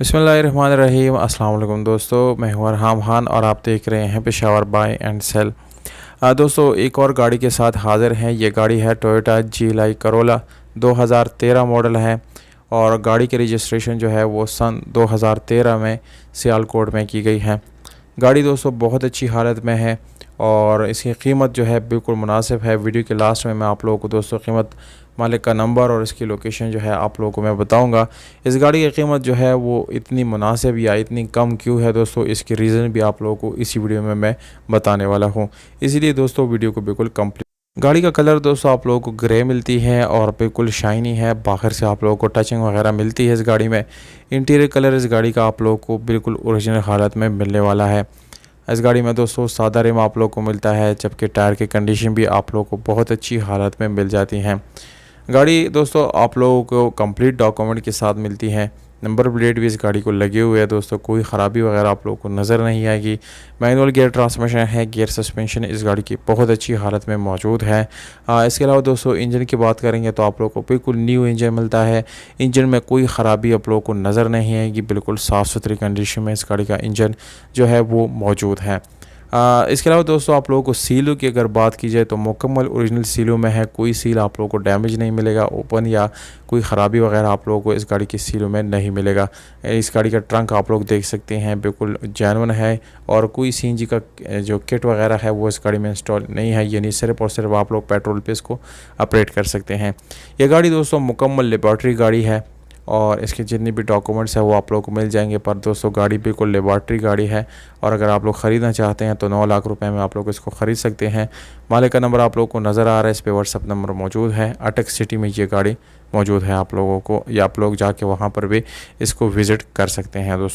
बिस्मिल्लाहिर्रहमानिर्रहीम। अस्सलाम वालेकुम दोस्तों, मैं हूं अरहाम खान और आप देख रहे हैं पेशावर बाय एंड सेल। दोस्तों एक और गाड़ी के साथ हाज़िर हैं। ये गाड़ी है टोयोटा GLI करोला 2013 मॉडल है और गाड़ी की रजिस्ट्रेशन जो है वो सन 2013 में सियालकोट में की गई है। गाड़ी दोस्तों बहुत अच्छी हालत में है और इसकी कीमत जो है बिल्कुल मुनासिब है। वीडियो के लास्ट में मैं आप लोगों को दोस्तों कीमत, मालिक का नंबर और इसकी लोकेशन जो है आप लोगों को मैं बताऊंगा। इस गाड़ी की कीमत जो है वो इतनी मुनासिब या इतनी कम क्यों है दोस्तों, इसकी रीज़न भी आप लोगों को इसी वीडियो में मैं बताने वाला हूँ। इसीलिए दोस्तों वीडियो को बिल्कुल कंप्लीट। गाड़ी का कलर दोस्तों आप लोगों को ग्रे मिलती है और बिल्कुल शाइनी है। बाहर से आप लोगों को टचिंग वगैरह मिलती है इस गाड़ी में। इंटीरियर कलर इस गाड़ी का आप लोगों को बिल्कुल ओरिजिनल हालत में मिलने वाला है। इस गाड़ी में दोस्तों सादा रिम आप लोगों को मिलता है, जबकि टायर की कंडीशन भी आप लोगों को बहुत अच्छी हालत में मिल जाती हैं। गाड़ी दोस्तों आप लोगों को कंप्लीट डॉक्यूमेंट के साथ मिलती है। नंबर प्लेट भी इस गाड़ी को लगे हुए है दोस्तों, कोई ख़राबी वगैरह आप लोगों को नज़र नहीं आएगी। मैनुअल गियर ट्रांसमिशन है। गियर सस्पेंशन इस गाड़ी की बहुत अच्छी हालत में मौजूद है। इसके अलावा दोस्तों इंजन की बात करेंगे तो आप लोगों को बिल्कुल न्यू इंजन मिलता है। इंजन में कोई ख़राबी आप लोगों को नज़र नहीं आएगी। बिल्कुल साफ़ सुथरी कंडीशन में इस गाड़ी का इंजन जो है वो मौजूद है। इसके अलावा दोस्तों आप लोगों को सीलों की अगर बात की जाए तो मुकम्मल ओरिजिनल सीलों में है। कोई सील आप लोगों को डैमेज नहीं मिलेगा, ओपन या कोई ख़राबी वगैरह आप लोगों को इस गाड़ी की सीलों में नहीं मिलेगा। इस गाड़ी का ट्रंक आप लोग देख सकते हैं, बिल्कुल जेन्युइन है और कोई CNG का जो किट वगैरह है वो इस गाड़ी में इंस्टॉल नहीं है। यानी सिर्फ और सिर्फ आप लोग पेट्रोल पे इसको ऑपरेट कर सकते हैं। यह गाड़ी दोस्तों मुकम्मल लेबॉर्ट्री गाड़ी है और इसके जितने भी डॉक्यूमेंट्स हैं वो आप लोगों को मिल जाएंगे। पर दोस्तों गाड़ी बिल्कुल लेबॉर्ट्री गाड़ी है और अगर आप लोग ख़रीदना चाहते हैं तो 9 लाख रुपए में आप लोग इसको ख़रीद सकते हैं। मालिक का नंबर आप लोगों को नज़र आ रहा है, इस पर व्हाट्सअप नंबर मौजूद है। अटक सिटी में ये गाड़ी मौजूद है आप लोगों को, या आप लोग जाके वहाँ पर भी इसको विज़िट कर सकते हैं दोस्तों।